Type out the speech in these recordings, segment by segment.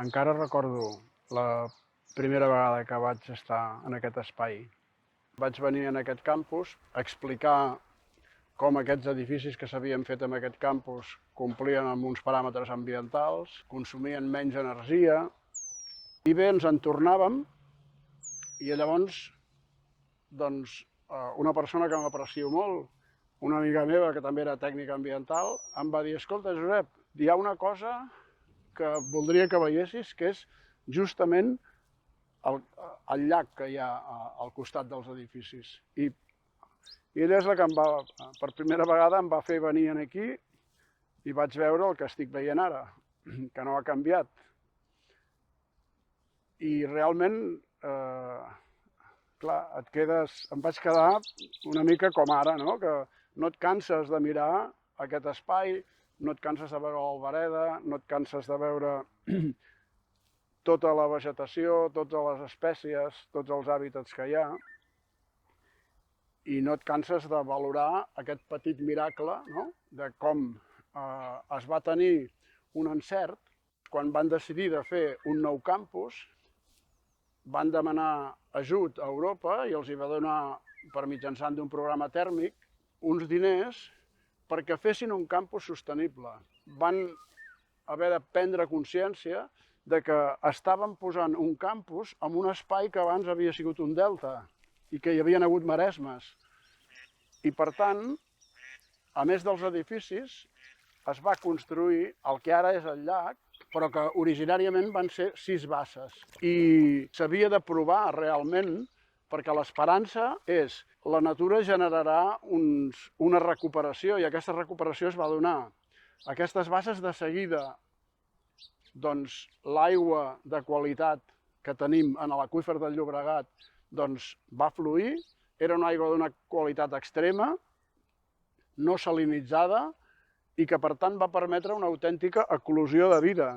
Encara recordo la primera vegada que vaig estar en aquest espai. Vaig venir en aquest campus a explicar com aquests edificis que s'havien fet en aquest campus complien amb uns paràmetres ambientals, consumien menys energia, i bé, ens en tornàvem, i llavors, doncs, una persona que m'aprecio molt, una amiga meva que també era tècnica ambiental, em va dir: escolta, Josep, hi ha una cosa que voldria que veiessis, que és justament el llac que hi ha al costat dels edificis. I ella és la que per primera vegada em va fer venir aquí i vaig veure el que estic veient ara, que no ha canviat. I realment, clar, em vaig quedar una mica com ara, no? Que no et canses de mirar aquest espai, no et canses de veure l'albereda, no et canses de veure tota la vegetació, totes les espècies, tots els hàbitats que hi ha, i no et canses de valorar aquest petit miracle, no? De com es va tenir un encert. Quan van decidir de fer un nou campus, van demanar ajut a Europa i els hi va donar, per mitjançant d'un programa tèrmic, uns diners perquè fessin un campus sostenible. Van haver de prendre consciència de que estaven posant un campus en un espai que abans havia sigut un delta i que hi havien hagut maresmes. I per tant, a més dels edificis, es va construir el que ara és el llac, però que originàriament van ser 6 basses. I s'havia de provar realment, perquè l'esperança és la natura generarà una recuperació, i aquesta recuperació es va donar. Aquestes basses de seguida, doncs l'aigua de qualitat que tenim en l'aqüífer del Llobregat doncs va fluir, era una aigua d'una qualitat extrema, no salinitzada, i que per tant va permetre una autèntica eclosió de vida.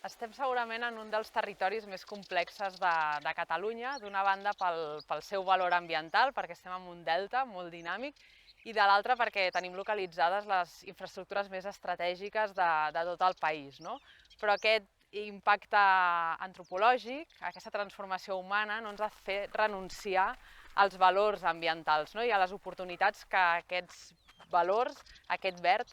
Estem segurament en un dels territoris més complexes de Catalunya, d'una banda pel seu valor ambiental, perquè estem en un delta molt dinàmic, i de l'altra perquè tenim localitzades les infraestructures més estratègiques de tot el país, no? Però aquest impacte antropològic, aquesta transformació humana, no ens ha fet renunciar als valors ambientals, no? I a les oportunitats que aquests valors, aquest verd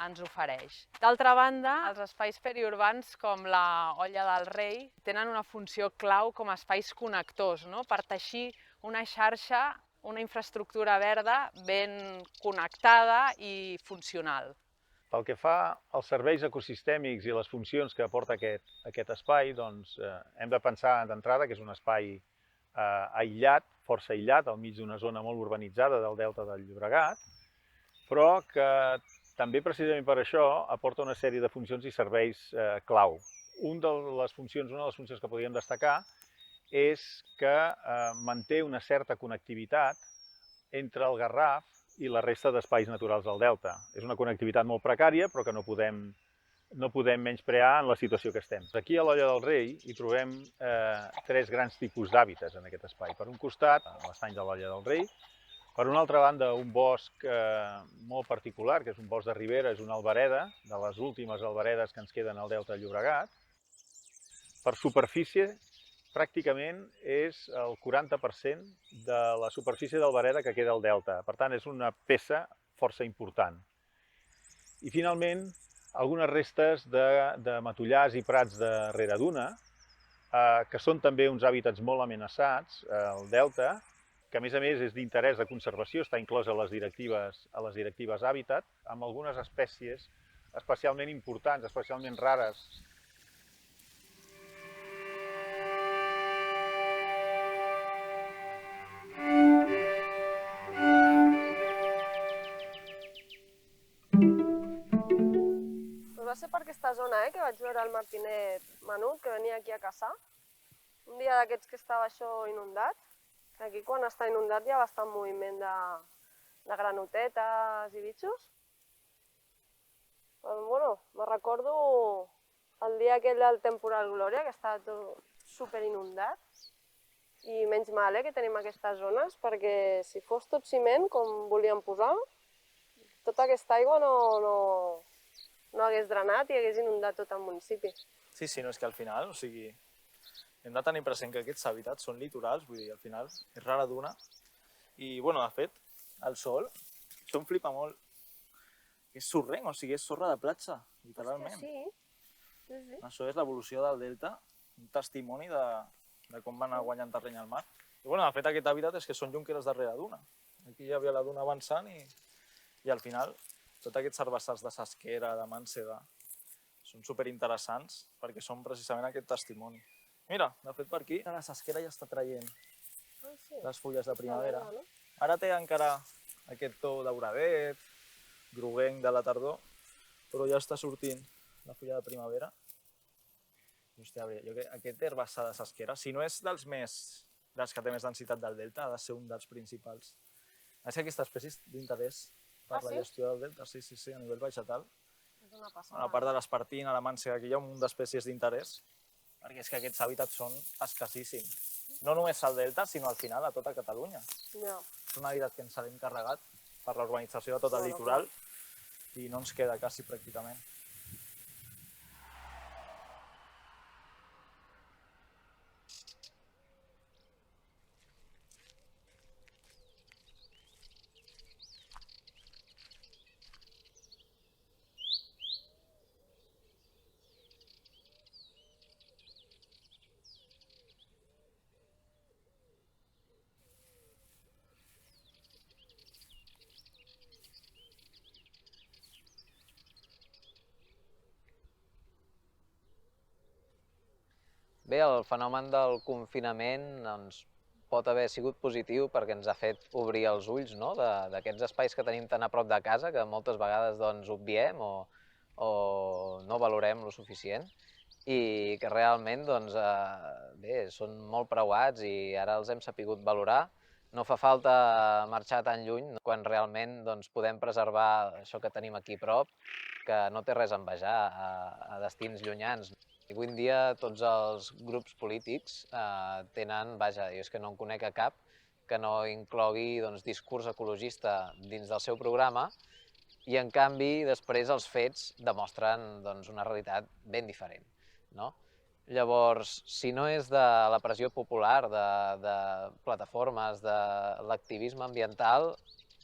ens ofereix. D'altra banda, els espais periurbans com la Olla del Rei tenen una funció clau com a espais connectors, no? Per teixir una xarxa, una infraestructura verda ben connectada i funcional. Pel que fa als serveis ecosistèmics i les funcions que aporta aquest espai, doncs hem de pensar d'entrada que és un espai aïllat, força aïllat, al mig d'una zona molt urbanitzada del delta del Llobregat, però que també precisament per això aporta una sèrie de funcions i serveis clau. Una de les funcions que podríem destacar és que manté una certa connectivitat entre el Garraf i la resta d'espais naturals del delta. És una connectivitat molt precària, però que no podem menysprear en la situació que estem. Aquí a l'Olla del Rei hi trobem 3 grans tipus d'hàbitats en aquest espai. Per un costat, l'estany de l'Olla del Rei. Per una altra banda, un bosc molt particular, que és un bosc de ribera, és una albereda, de les últimes alberedes que ens queden al delta del Llobregat. Per superfície, pràcticament és el 40% de la superfície d'albereda que queda al delta. Per tant, és una peça força important. I finalment, algunes restes de matollars i prats de rereduna, que són també uns hàbitats molt amenaçats al delta, que a més és d'interès de conservació, està inclòs a les directives hàbitat, amb algunes espècies especialment importants, especialment rares. Va ser per aquesta zona que vaig veure el Martinet menut, que venia aquí a caçar. Un dia d'aquests que estava això inundat. Aquí quan està inundat hi ha bastant moviment de granotetes i bitxos. Bueno, me recordo el dia aquell del temporal Glòria, que estava tot super inundat. I menys mal que tenim aquestes zones, perquè si fos tot ciment, com volíem posar, tota aquesta aigua no hagués drenat i hagués inundat tot el municipi. Sí, no, és que al final, o sigui, hem de tenir present que aquests hàbitats són litorals, vull dir, al final és rara duna. I, bueno, de fet, el sol, això em flipa molt. És sorrenc, o sigui, és sorra de platja, literalment. Sí. Això és l'evolució del delta, un testimoni de com va anar guanyant terreny al mar. I, bueno, de fet, aquest hàbitat és que són jonqueres darrere duna. Aquí hi havia la duna avançant i al final, tots aquests herbassars de sasquera, de màncega, són superinteressants perquè són precisament aquest testimoni. Mira, de fet, per aquí la sasquera ja està traient les fulles de primavera. Ara té encara aquest to dauradet, groguenc de la tardor, però ja està sortint la fulla de primavera. Hòstia, jo crec que aquest herbassar de sasquera, si no és dels que té més densitat del delta, ha de ser un dels principals. És que aquesta espècie és d'interès per la gestió del delta, sí, a nivell vegetal. És una passada. A part de l'espartina, la màncega, aquí hi ha un munt d'espècies d'interès, perquè és que aquests hàbitats són escassíssims. No només al delta, sinó al final a tota Catalunya. És un hàbitat que ens l'hem carregat per la urbanització de tot el litoral i no ens queda quasi pràcticament. Bé, el fenomen del confinament pot haver sigut positiu perquè ens ha fet obrir els ulls d'aquests espais que tenim tan a prop de casa que moltes vegades obviem o no valorem lo suficient i que realment són molt preuats i ara els hem sapigut valorar. No fa falta marxar tan lluny quan realment podem preservar això que tenim aquí a prop, que no té res a envejar a destins llunyans. Avui en dia tots els grups polítics tenen, jo és que no en conec a cap, que no inclogui discurs ecologista dins del seu programa i en canvi després els fets demostren una realitat ben diferent. Llavors, si no és de la pressió popular, de plataformes, de l'activisme ambiental,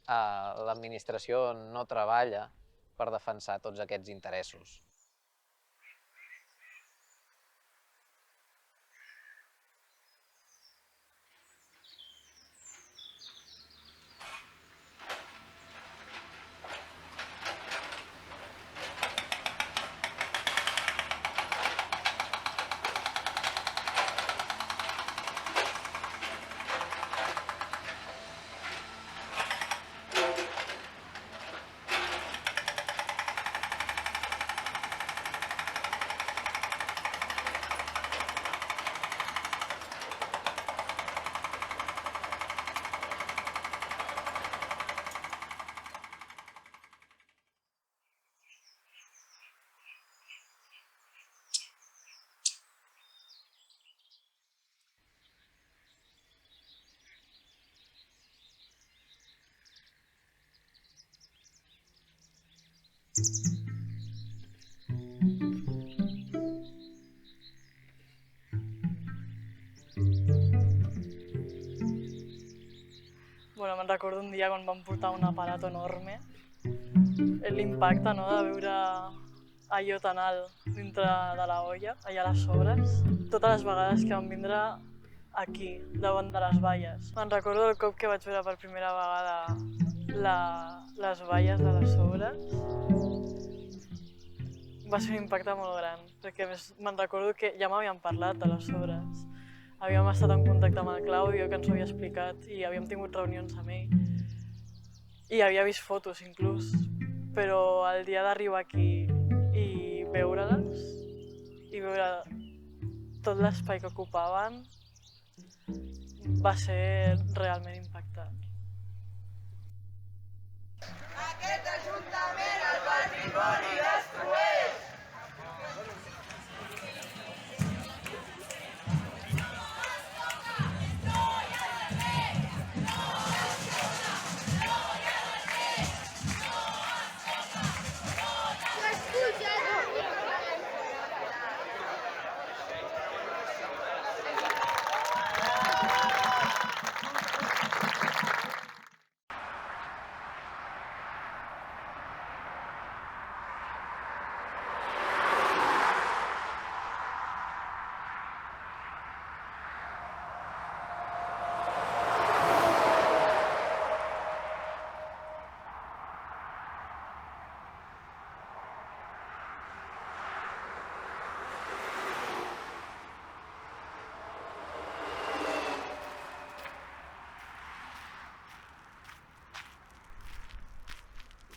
l'administració no treballa per defensar tots aquests interessos. Me'n recordo un dia quan vam portar un aparat enorme, l'impacte de veure allò tan alt dintre de la olla, allà a les sobres. Totes les vegades que vam vindre aquí, davant de les valles. Me'n recordo el cop que vaig veure per primera vegada les valles de les sobres. Va ser un impacte molt gran, perquè me'n recordo que ja m'havien parlat de les sobres. Havíem estat en contacte amb el Claudio, que ens ho havia explicat, i havíem tingut reunions amb ell. I havia vist fotos, inclús. Però el dia d'arribar aquí i veure-les, i veure tot l'espai que ocupaven, va ser realment impactant.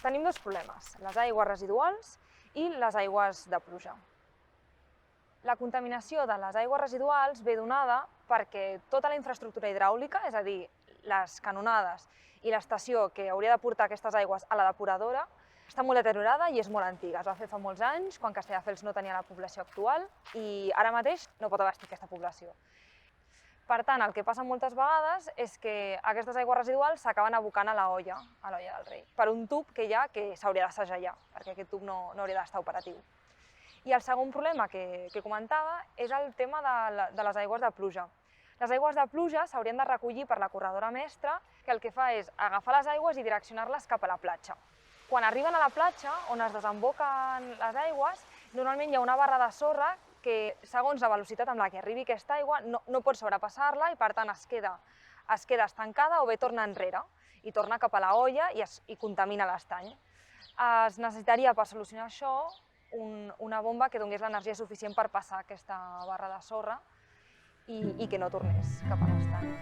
tenim dos problemes, les aigües residuals i les aigües de pluja. La contaminació de les aigües residuals ve donada perquè tota la infraestructura hidràulica, és a dir, les canonades i l'estació que hauria de portar aquestes aigües a la depuradora, està molt deteriorada i és molt antiga. Es va fer fa molts anys, quan Castelldefels no tenia la població actual, i ara mateix no pot abastir aquesta població. Per tant, el que passa moltes vegades és que aquestes aigües residuals s'acaben abocant a l'olla del Rei, per un tub que hi ha que s'hauria de segellar, perquè aquest tub no hauria d'estar operatiu. I el segon problema que comentava és el tema de les aigües de pluja. Les aigües de pluja s'haurien de recollir per la corredora mestra, que el que fa és agafar les aigües i direccionar-les cap a la platja. Quan arriben a la platja, on es desemboquen les aigües, normalment hi ha una barra de sorra que, segons la velocitat amb la que arribi aquesta aigua, no pot sobrepassar-la i, per tant, es queda estancada o bé torna enrere i torna cap a l'olla i contamina l'estany. Es necessitaria, per solucionar això, una bomba que donés l'energia suficient per passar aquesta barra de sorra i que no tornés cap a l'estany.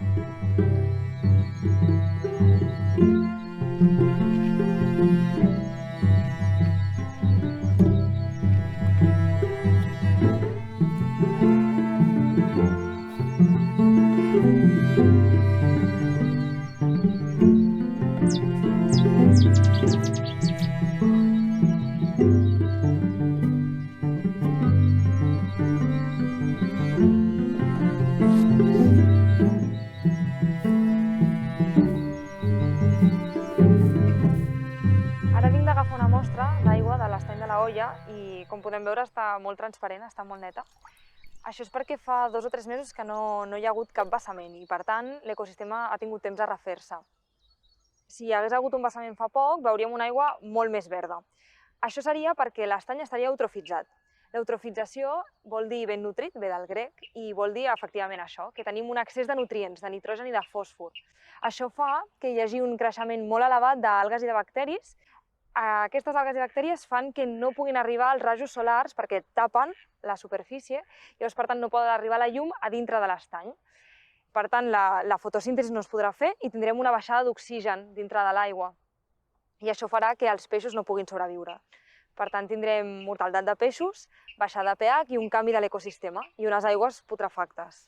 I, com podem veure, està molt transparent, està molt neta. Això és perquè fa 2 o 3 mesos que no hi ha hagut cap vessament i, per tant, l'ecosistema ha tingut temps a refer-se. Si hi hagués hagut un vessament fa poc, veuríem una aigua molt més verda. Això seria perquè l'estany estaria eutrofitzat. L'eutrofització vol dir ben nutrit, ve del grec, i vol dir efectivament això, que tenim un excés de nutrients, de nitrogen i de fòsfor. Això fa que hi hagi un creixement molt elevat d'algues i de bacteris. Aquestes algues i bacteris fan que no puguin arribar als rajos solars perquè tapen la superfície, llavors, per tant, no poden arribar la llum a dintre de l'estany. Per tant, la fotosíntesi no es podrà fer i tindrem una baixada d'oxigen dintre de l'aigua. I això farà que els peixos no puguin sobreviure. Per tant, tindrem mortalitat de peixos, baixada de pH i un canvi de l'ecosistema i unes aigües putrefactes.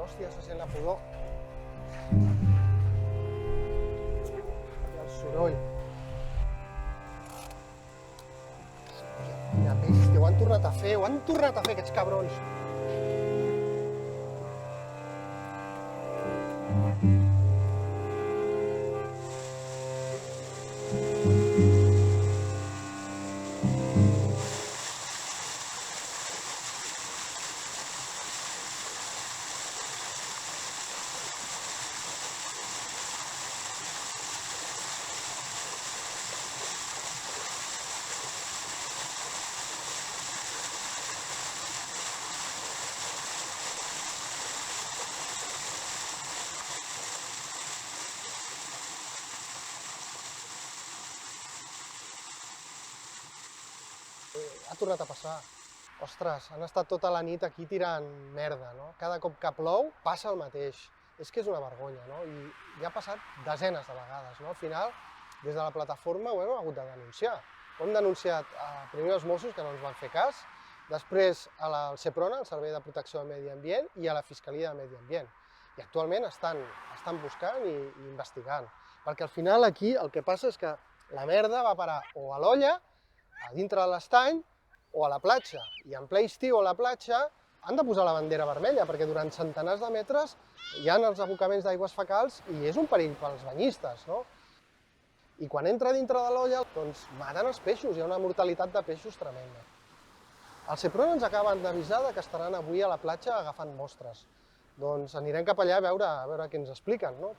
Hòstia, se sent la pudor. I el soroll. Quina bèstia, ho han tornat a fer, aquests cabrons. Ha tornat a passar. Ostres, han estat tota la nit aquí tirant merda, no? Cada cop que plou passa el mateix. És que és una vergonya, no? I ha passat desenes de vegades, no? Al final, des de la plataforma ho hem hagut de denunciar. Ho hem denunciat primer als Mossos, que no ens van fer cas, després al Seprona, al Servei de Protecció del Medi Ambient, i a la Fiscalia de Medi Ambient. I actualment estan buscant i investigant. Perquè al final aquí el que passa és que la merda va parar o a l'olla, a dintre de l'estany, o a la platja. I en ple estiu a la platja han de posar la bandera vermella, perquè durant centenars de metres hi ha els abocaments d'aigües fecals i és un perill pels banyistes, no? I quan entra dintre de l'olla, doncs maten els peixos, hi ha una mortalitat de peixos tremenda. El Seprona ens acaben d'avisar que estaran avui a la platja agafant mostres. Doncs anirem cap allà a veure què ens expliquen, no?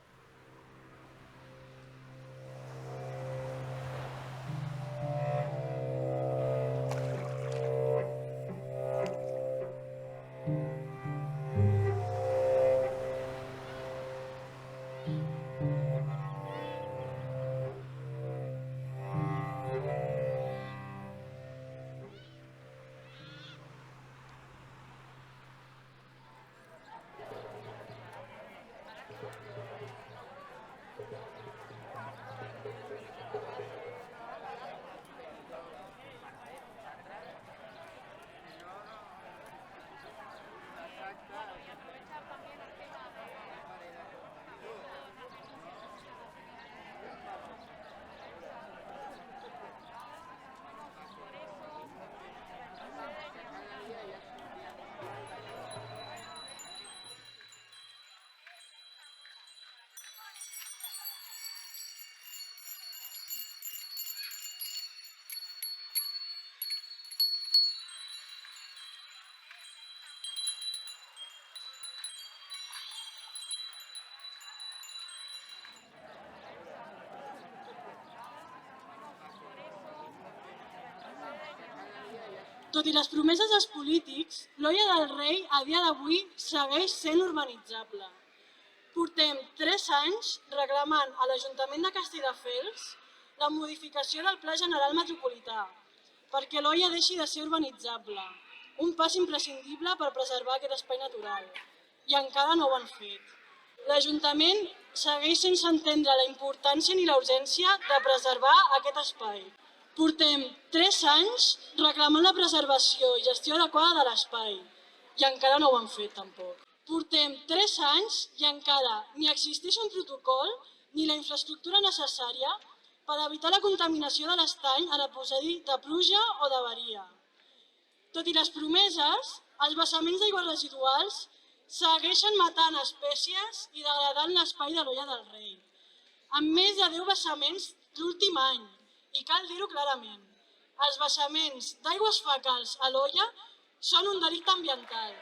Tot i les promeses dels polítics, l'Olla del Rei a dia d'avui segueix sent urbanitzable. Portem 3 anys reclamant a l'Ajuntament de Castelldefels la modificació del Pla General Metropolità perquè l'Olla deixi de ser urbanitzable, un pas imprescindible per preservar aquest espai natural, i encara no ho han fet. L'Ajuntament segueix sense entendre la importància ni la urgència de preservar aquest espai. Portem 3 anys reclamant la preservació i gestió adequada de l'espai i encara no ho han fet tampoc. Portem 3 anys i encara ni existeix un protocol ni la infraestructura necessària per evitar la contaminació de l'estany en episodi de pluja o d'avaria. Tot i les promeses, els vessaments d'aigües residuals segueixen matant espècies i degradant l'espai de l'Olla del Rei, amb més de 10 vessaments l'últim any. I cal dir-ho clarament, els vessaments d'aigües fecals a l'Olla són un delicte ambiental.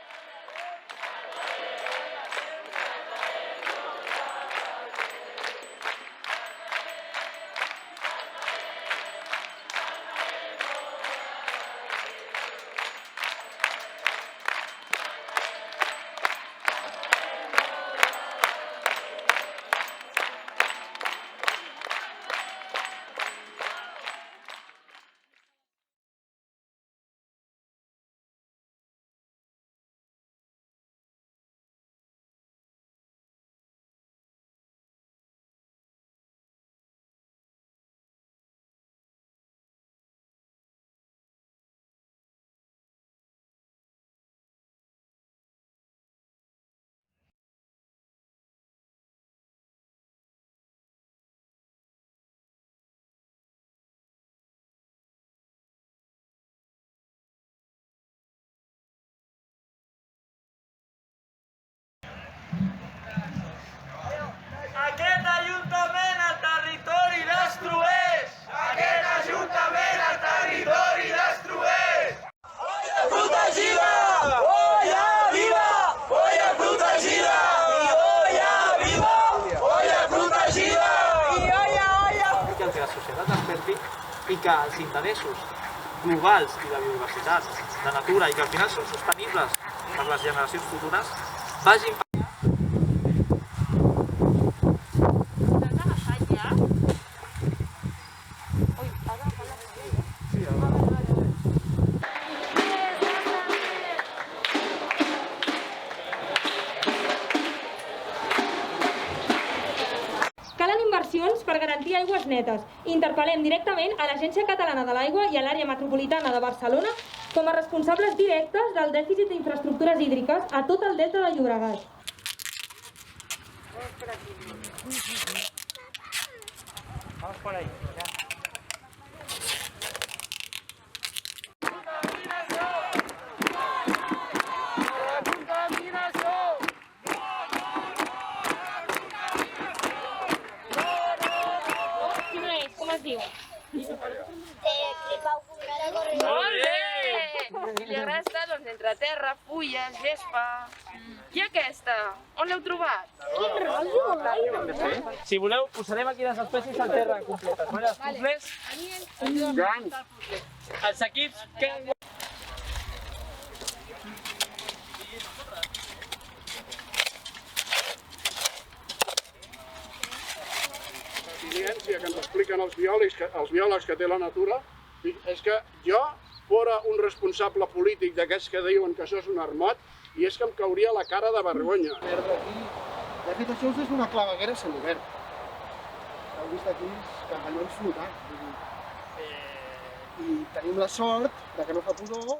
Aquest Ajuntament al territori destrueix! Aquest Ajuntament al territori destrueix! Olla protegida! Olla viva! Olla protegida! I olla viva! Olla protegida! I olla! Que la societat desperti i que els interessos globals i de biodiversitat, de natura i que al final són sostenibles per les generacions futures, vagin Calen inversions per garantir aigües netes. Interpel·lem directament a l'Agència Catalana de l'Aigua i a l'Àrea Metropolitana de Barcelona com a responsables directes del dèficit d'infraestructures hídriques a tot el delta del Llobregat. Vamos por ahí, ya. Com es diu? Molt bé! terra, fulles, gespa... I aquesta? On l'heu trobat? Si voleu, posarem aquí les espècies al terra completes. Vale? Els puzzles... Els equips que... Resiliència que ens expliquen els biòlegs que té la natura, és que jo fora un responsable polític d'aquests que diuen que això és un armot, i és que em cauria la cara de vergonya. De fet, això és una claveguera semioberta. Heu vist aquí els campanyons flotant. I tenim la sort de que no fa pudor